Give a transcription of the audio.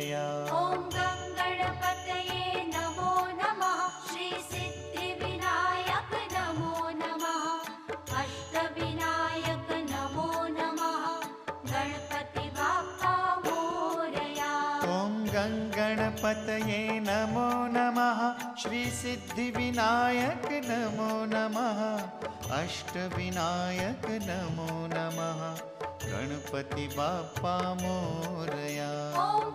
मोरया। ॐ गङ्गणपतये नमो नमः। श्री सिद्धिविनायक नमो नमः। अष्टविनायक नमो नमः। गणपति बाप्पा मोरया। ॐ गङ्गणपतये नमो नमः। श्री सिद्धिविनायक नमो नमः। अष्टविनायक नमो नमः। गणपति बाप्पा मोरया। ॐ